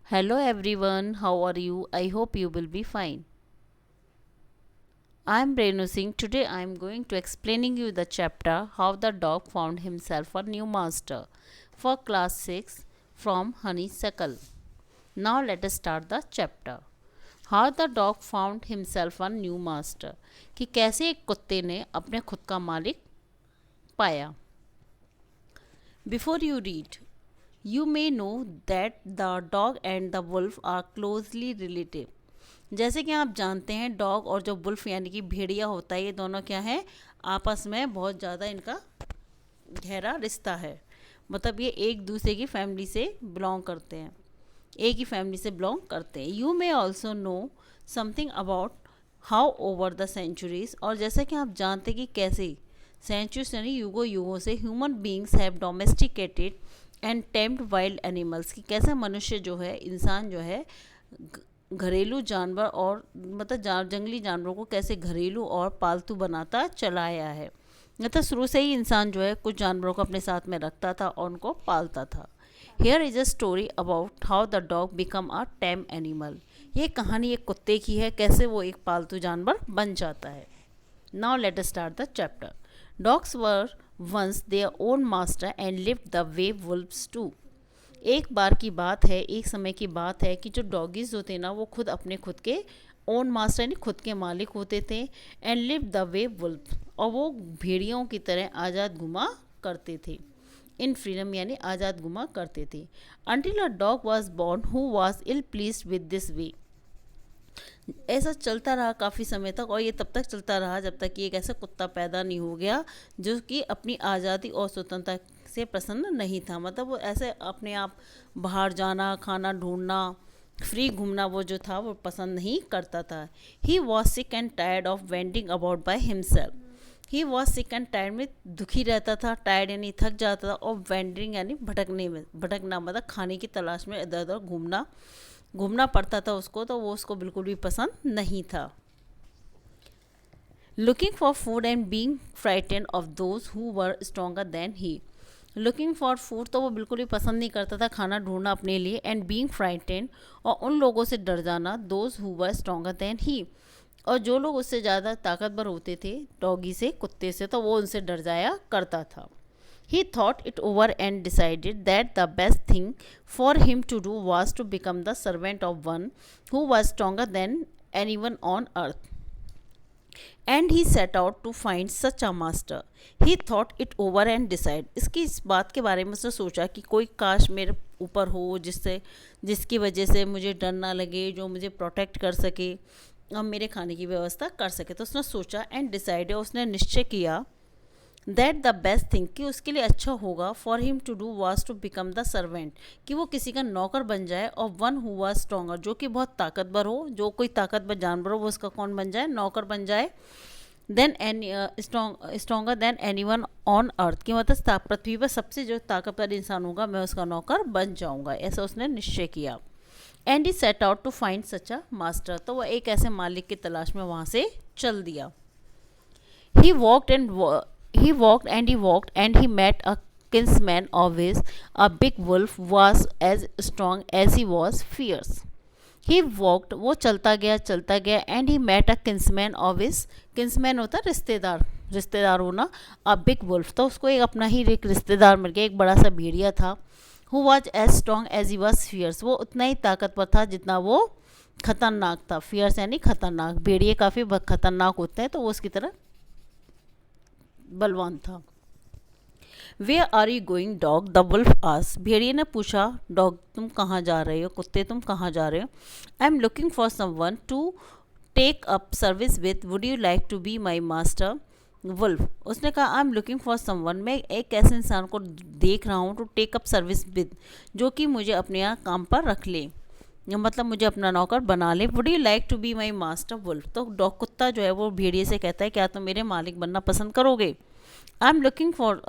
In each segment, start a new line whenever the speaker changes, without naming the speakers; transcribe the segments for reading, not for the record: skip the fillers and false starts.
Hello everyone, how are you? I hope you will be fine. I am Renu Singh. Today I am going to explaining you the chapter How the Dog Found Himself a New Master for class 6 from Honeysuckle. Now let us start the chapter. How the dog found himself a new master कि कैसे एक कुत्ते ने अपने खुद का मालिक पाया. Before you read, you may know that the dog and the wolf are closely related. जैसे कि आप जानते हैं डॉग और जो वुल्फ यानी कि भेड़िया होता है, ये दोनों क्या है, आपस में बहुत ज़्यादा इनका गहरा रिश्ता है. मतलब ये एक दूसरे की फैमिली से बिलोंग करते हैं, एक ही फैमिली से बिलोंग करते हैं. You may also know something about how over the centuries, और जैसे कि आप जानते हैं कि कैसे सेंचुरीज यानी युगों युगों से human beings have domesticated and tamed wild animals, कि कैसे मनुष्य जो है, इंसान जो है, घरेलू जानवर और मतलब जंगली जानवरों को कैसे घरेलू और पालतू बनाता चला आया है. मतलब शुरू से ही इंसान जो है कुछ जानवरों को अपने साथ में रखता था और उनको पालता था. Here is a story about how the dog become a time animal. ये कहानी एक कुत्ते की है, कैसे वो एक पालतू जानवर बन जाता है. Now let us start the chapter. Dogs were once their own master and lived the way wolves too. एक बार की बात है, एक समय की बात है कि जो डॉगीज़ होते ना वो खुद अपने खुद के ओन मास्टर यानी खुद के मालिक होते थे. And live the way wolf, और वो भेड़ियों की तरह आज़ाद घुमा करते थे. इन फ्रीडम यानी आज़ाद घुमा करते थे. Until a dog was born who was ill please with this way. ऐसा चलता रहा काफ़ी समय तक, और ये तब तक चलता रहा जब तक कि एक ऐसा कुत्ता पैदा नहीं हो गया जो कि अपनी आज़ादी और स्वतंत्रता से प्रसन्न नहीं था. मतलब वो ऐसे अपने आप बाहर जाना, खाना ढूंढना, फ्री घूमना वो जो था वो पसंद नहीं करता था. He was sick and tired of vending about by himself. He was sick and tired में दुखी रहता था, टायर्ड यानी थक जाता था, और वेंडरिंग यानी भटकने में, भटकना मतलब खाने की तलाश में इधर उधर घूमना पड़ता था उसको, तो वो उसको बिल्कुल भी पसंद नहीं था. Looking for food and being frightened of those who were stronger than he. Looking for food तो वो बिल्कुल भी पसंद नहीं करता था, खाना ढूंढना अपने लिए. एंड बीइंग फ्राइटेंड, और उन लोगों से डर जाना, those who were stronger than he, और जो लोग उससे ज़्यादा ताकतवर होते थे, डॉगी से, कुत्ते से, तो वो उनसे डर जाया करता था. He thought it over and decided that the best thing for him to do was to become the servant of one who was stronger than anyone on earth. And he set out to find such a master. He thought it over and decided. इसकी इस बात के बारे में उसने सोचा कि कोई काश मेरे ऊपर हो जिसकी वजह से मुझे डर ना लगे, जो मुझे प्रोटेक्ट कर सके और मेरे खाने की व्यवस्था कर सके. तो उसने सोचा एंड डिसाइडेड, उसने निश्चय किया दैट द बेस्ट थिंग, कि उसके लिए अच्छा होगा, for him to do was to become the servant, कि वो किसी का नौकर बन जाए, और वन हु वाज स्ट्रोंगर, जो कि बहुत ताकतवर हो, जो कोई ताकतवर जानवर हो वो उसका कौन बन जाए, नौकर बन जाए. Then any stronger than any one on earth, की मतलब पृथ्वी पर सबसे जो ताकतवर इंसान होगा मैं उसका नौकर बन जाऊंगा. ऐसा उसने निश्चय किया. And he set out to find such a master, तो वह एक ऐसे मालिक की तलाश में वहाँ से चल दिया. He walked and he walked and he met a kinsman of his. A big wolf was as strong as he was fierce. He walked, वो चलता गया and he met a kinsman of his. Kinsman होता रिश्तेदार होना. A big wolf, तो उसको एक अपना ही एक रिश्तेदार मिल गया, एक बड़ा सा भेड़िया था. Who was as strong as he was fierce, वो उतना ही ताकतवर था जितना वो खतरनाक था. फियर्स यानी खतरनाक. भेड़िए काफ़ी खतरनाक होते हैं, तो वो उसकी तरह बलवान था. Where are you going dog, the wolf asked. भेड़िए ने पूछा, डॉग तुम कहाँ जा रहे हो, कुत्ते तुम कहाँ जा रहे हो. I am looking for someone to take up service with, would you like to be my master. Wolf, उसने कहा I am looking for someone, मैं एक ऐसे इंसान को देख रहा हूँ, to take up service with, जो कि मुझे अपने यहाँ काम पर रख ले, मतलब मुझे अपना नौकर बना ले. Would you like to be my master wolf, तो डॉग कुत्ता जो है वो भेड़िए से कहता है क्या तुम मेरे मालिक बनना पसंद करोगे. आई एम लुकिंग फॉर,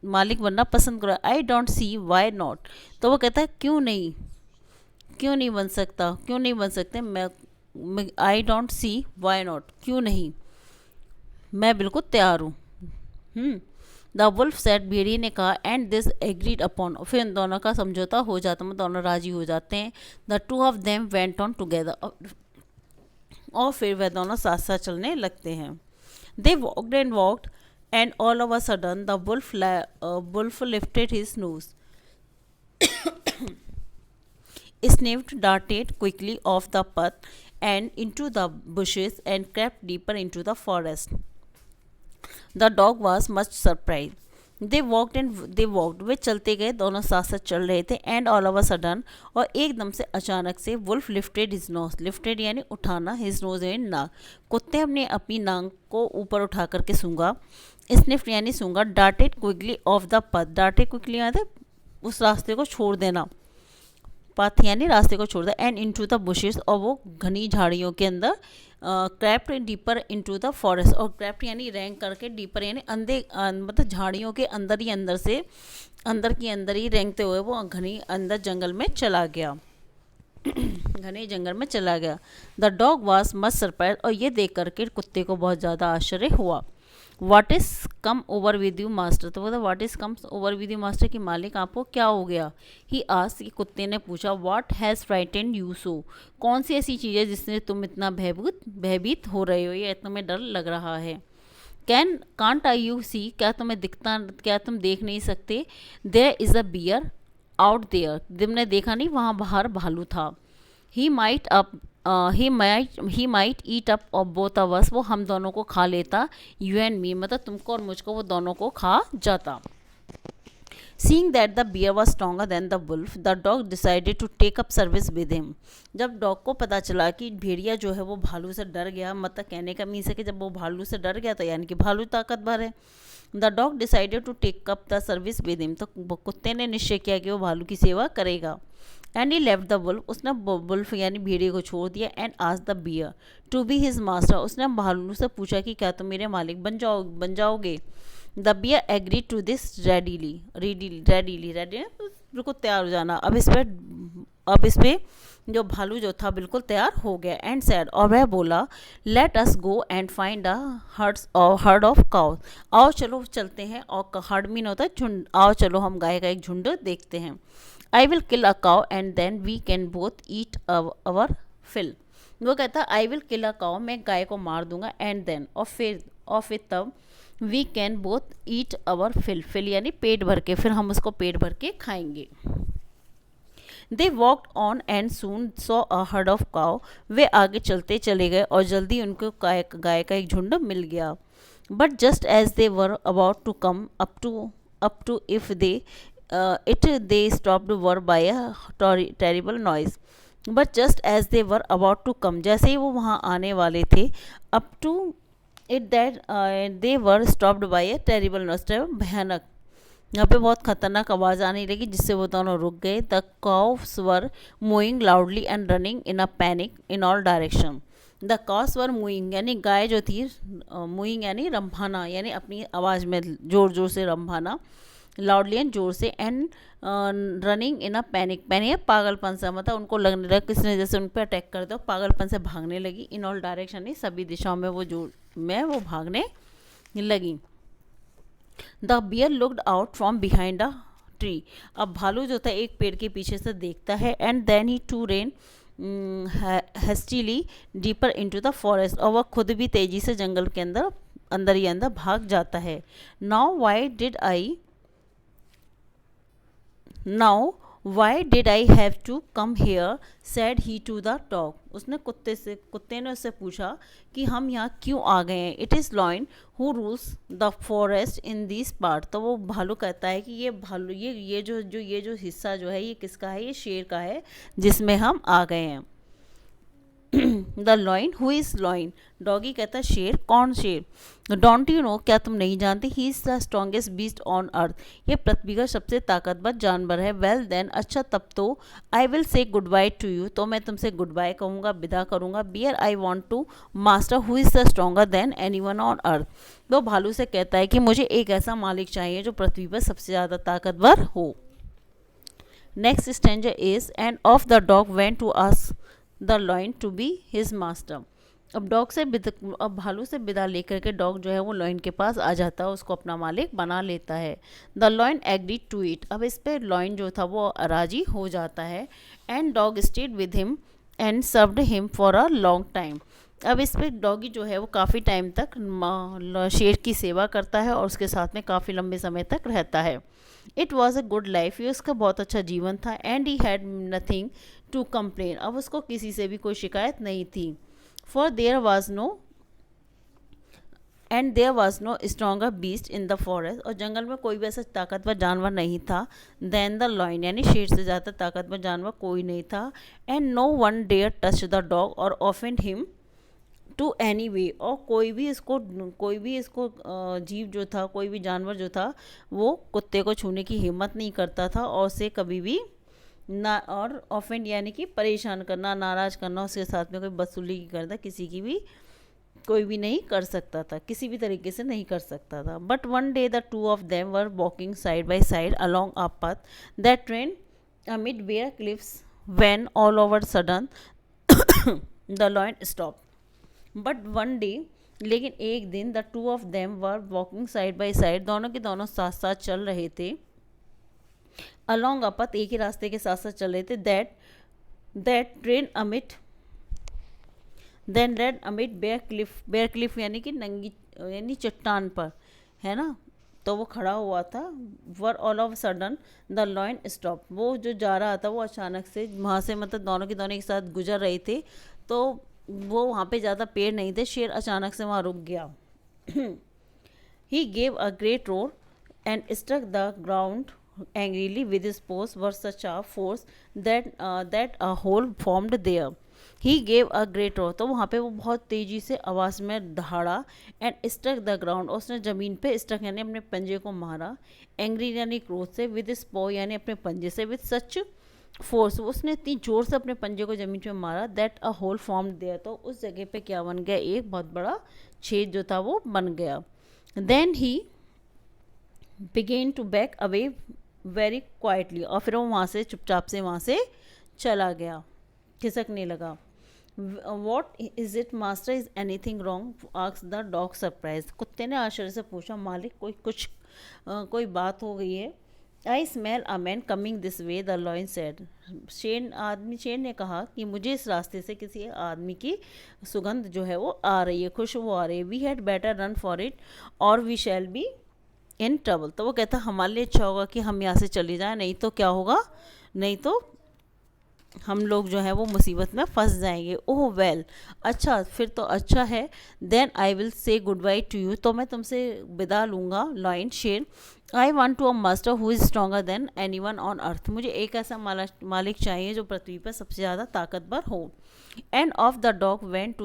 मालिक बनना पसंद करो. I don't see why not, तो वो कहता है क्यों नहीं बन सकता, क्यों नहीं बन सकते. मैं I don't see why not, क्यों नहीं, मैं बिल्कुल तैयार हूँ. द वुल्फ सेड, भेड़िए ने कहा, एंड दिस एग्रीड अपॉन, फिर इन दोनों का समझौता हो जाता है, दोनों राजी हो जाते हैं. The two of them went on together, और फिर वह दोनों साथ साथ चलने लगते हैं. They walked and walked and all of a sudden the wolf lifted his nose, sniffed, darted quickly off the path and into the bushes and crept deeper into the forest. The dog was much surprised. They walked and they walked. वे चलते गए, दोनों साथ साथ चल रहे थे. And all of a sudden, और एकदम से अचानक से, wolf lifted his nose. Lifted यानी उठाना, his nose यानी नाक. कुत्ते ने अपनी नाक को ऊपर उठा करके सूंघा. Sniffed यानी सूंघा. Darted quickly off the path. Darted quickly यानी उस रास्ते को छोड़ देना, पाथ यानी रास्ते को छोड़ दिया. एंड इनटू द बुशेस, और वो घनी झाड़ियों के अंदर. Crept deeper into the forest, और क्रैप्ट यानी रैंक करके, डीपर यानी मतलब झाड़ियों के अंदर ही अंदर से, अंदर के अंदर ही रेंगते हुए वो घनी अंदर जंगल में चला गया, घने जंगल में चला गया. The dog was much surprise, और ये देख करके कुत्ते को बहुत ज़्यादा आश्चर्य हुआ. What is come over with you master, तो बोला what is comes over with you master, कि मालिक आपको क्या हो गया. ही आस्क्ड, कि कुत्ते ने पूछा. What has frightened you so, कौन सी ऐसी चीज़ है जिससे तुम इतना भयभीत हो रहे हो, या तुम्हें डर लग रहा है. कांट आई यू सी, क्या तुम्हें दिखता, क्या तुम देख नहीं सकते. There is a bear out there, तुमने देखा नहीं वहाँ बाहर भालू था. He might eat up of both of us, वो हम दोनों को खा लेता. यू एंड मी, मतलब तुमको और मुझको वो दोनों को खा जाता. Seeing that the bear was stronger than the wolf, the dog decided to take up service with him. जब डॉग को पता चला कि भेड़िया जो है वो भालू से डर गया, मतलब कहने का मीन्स है कि जब वो भालू से डर गया तो यानी कि भालू ताकतवर है. The dog decided to take up the service with him, तो कुत्ते ने निश्चय किया कि वो भालू की सेवा करेगा. And he left the wolf, उसने वुल्फ यानी भेड़िए को छोड़ दिया. And asked the bear to be his master, उसने भालू से पूछा कि क्या तुम मेरे मालिक बन जाओगे. The bear agree to this readily, बिल्कुल तैयार हो जाना. अब इस पे जो भालू जो था बिल्कुल तैयार हो गया. एंड सैड, और वह बोला, let us go and find a herd of cow, आओ चलो चलते हैं. और हर्ड मीन होता है झुंड, आओ चलो हम गाय का एक झुंड देखते हैं. I will kill a cow and then we can both eat our fill. वो कहता आई विल किल अ काउ, मैं गाय को मार दूंगा. एंड देन, और फिर तब we can both eat our fill यानी पेट भर के, फिर हम उसको पेट भर के खाएंगे. They walked on and soon saw a herd of cow, वे आगे चलते चले गए और जल्दी उनको गाय का एक झुंड मिल गया. But just as they were about to come up to if they stopped were by a terrible noise. But just as they were about to come, जैसे ही वो वहाँ आने वाले थे, up to it that they were stopped by a terrible noise, भयानक, यहाँ पे बहुत खतरनाक आवाज़ आने लगी जिससे वो दोनों रुक गए. The cows were moving loudly and running in a panic in all direction. The cows were moving यानी गाय जो थी, मूविंग यानी रंभाना, यानी अपनी आवाज़ में ज़ोर ज़ोर से रंभाना, लाउडली एंड जोर से. And running in a panic पागलपन सा, मतलब उनको लगने लगा किसी ने जैसे उन पर अटैक कर दिया, पागलपन से भागने लगी. इन ऑल डायरेक्शन सभी दिशाओं में वो भागने लगी. The bear looked out from behind a tree, अब भालू जो था एक पेड़ के पीछे से देखता है. And then he too ran hastily deeper into the forest, और वह खुद भी तेजी से जंगल के अंदर ही अंदर भाग जाता है. Now why did I have to come here, said he to the dog, उसने कुत्ते ने उससे पूछा कि हम यहाँ क्यों आ गए हैं. It is lion who rules the forest in this part, तो वो भालू कहता है कि ये भालू ये जो हिस्सा जो है ये किसका है, ये शेर का है जिसमें हम आ गए हैं. The lion, who is lion, doggy कहता है शेर, कौन शेर. डोंट यू नो, क्या तुम नहीं जानते, he is the strongest beast on earth, ये पृथ्वी का सबसे ताकतवर जानवर है. वेल देन, अच्छा तब तो, I will say good bye to you, तो मैं तुमसे गुड बाय कहूँगा, विदा करूँगा. Bear, I want to master who is the stronger than any one on earth, तो भालू से कहता है कि मुझे एक ऐसा मालिक चाहिए जो पृथ्वी पर सबसे ज़्यादा ताकतवर हो. Next stranger is, and off the dog went to ask the lion to be his master. अब भालू से विदा लेकर के डॉग जो है वो लॉयन के पास आ जाता है, उसको अपना मालिक बना लेता है। The lion agree to it, अब इस पर लॉयन जो था वो राजी हो जाता है। And dog stayed with him and served him for a long time, अब इस पर डॉगी जो है वो काफ़ी टाइम तक शेर की सेवा करता है और उसके साथ में काफ़ी लंबे समय तक रहता है। It was a good life, ये उसका बहुत अच्छा जीवन था। And he had nothing to complain, अब उसको किसी से भी कोई शिकायत नहीं थी। For there was no stronger beast in the forest, और जंगल में कोई भी ऐसा ताकतवर जानवर नहीं था देन द लॉयन, यानी शेर से ज़्यादा ताकतवर जानवर कोई नहीं था। And no one dare touch the dog or offend him to any way, और कोई भी इसको जीव जो था, कोई भी जानवर जो था वो कुत्ते को छूने की हिम्मत नहीं करता था और उसे कभी भी ना, और ऑफेंड यानी कि परेशान करना, नाराज़ करना, उसके साथ में कोई बदसलूकी करना किसी की भी कोई भी नहीं कर सकता था, किसी भी तरीके से नहीं कर सकता था। But one day the two of them were walking side by side along a path that train amid bare cliffs when all over sudden the lion stopped. But one day, लेकिन एक दिन the two of them were walking side by side, दोनों के दोनों साथ साथ चल रहे थे। अलॉन्ग अ पाथ, एक ही रास्ते के साथ साथ चल रहे थे। दैट ट्रेन अमिट देन रेड अमिट बेयर क्लिफ यानी कि नंगी यानी चट्टान पर, है ना, तो वो खड़ा हुआ था। Were all of sudden the lion stop, वो जो जा रहा था वो अचानक से वहाँ से, मतलब दोनों के दोनों एक साथ गुजर रहे थे, तो वो वहाँ पे ज़्यादा पेड़ नहीं थे, शेर अचानक से वहाँ रुक गया। He gave a great roar and struck the ground angrily with his paws were such a force that a hole formed there. He gave a great roar, तो वहाँ पे वो बहुत तेज़ी से आवाज़ में दहाड़ा। एंड स्ट्रक द ग्राउंड, उसने ज़मीन पे स्ट्रक यानी अपने पंजे को मारा। एंग्री यानी क्रोध से, विद हिज पॉ यानी अपने पंजे से, विद सच फोर्स, उसने इतनी जोर से अपने पंजे को जमीन पे मारा। That a hole form there, तो उस जगह पे क्या बन गया, एक बहुत बड़ा छेद जो था वो बन गया। Then he began to back away very quietly, और फिर वो वहाँ से चुपचाप से वहाँ से चला गया, खिसकने लगा। What is it master, is any thing wrong, ask the dog surprise, कुत्ते ने आश्चर्य से पूछा, मालिक कोई बात हो गई है। I smell a man coming this way, the lion said, शेर ने कहा कि मुझे इस रास्ते से किसी आदमी की सुगंध जो है वो आ रही है, खुशबू आ रही है। We had better run for it or we shall be in trouble, तो वो कहता हमारे लिए अच्छा होगा कि हम यहाँ से चले जाएं, नहीं तो क्या होगा, नहीं तो हम लोग जो है वो मुसीबत में फंस जाएंगे। ओह वेल, अच्छा फिर तो अच्छा है। Then I will say good bye to you, तो मैं तुमसे विदा लूँगा। लॉयन शेर, I want to a master who is stronger than any one on earth, मुझे एक ऐसा मालिक चाहिए जो पृथ्वी पर सबसे ज़्यादा ताकतवर हो। And off the dog went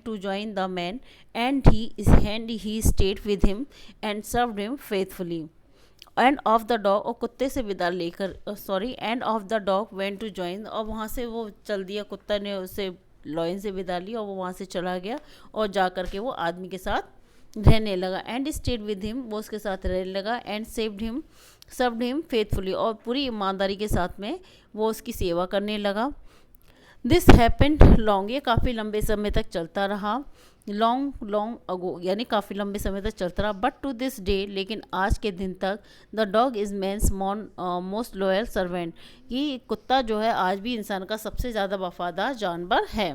to join the man, and he stayed with him and served him faithfully. And off the dog, और कुत्ते से विदा लेकर and off the dog went to join, और वहाँ से वो चल दिया, कुत्ता ने उसे लॉयन से विदा ली और वो वहाँ से चला गया और जा कर के वो आदमी के साथ रहने लगा। एंड स्टेड विद हिम, वो उसके साथ रहने लगा। एंड सर्व्ड हिम फेथफुली, और पूरी ईमानदारी के साथ में वो उसकी सेवा करने लगा। दिस हैपेंड लॉन्ग, ये काफ़ी लंबे समय तक चलता रहा। लॉन्ग अगो यानी काफ़ी लंबे समय तक चलता रहा। बट टू दिस डे, लेकिन आज के दिन तक, the dog is man's most loyal servant, ये कुत्ता जो है आज भी इंसान का सबसे ज़्यादा वफादार जानवर है।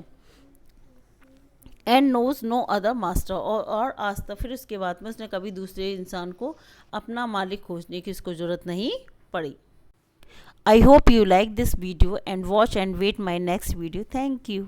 And knows no other master, और आज तक फिर उसके बाद में उसने कभी दूसरे इंसान को अपना मालिक खोजने की उसको ज़रूरत नहीं पड़ी। I hope you like this video and watch and wait my next video. Thank you.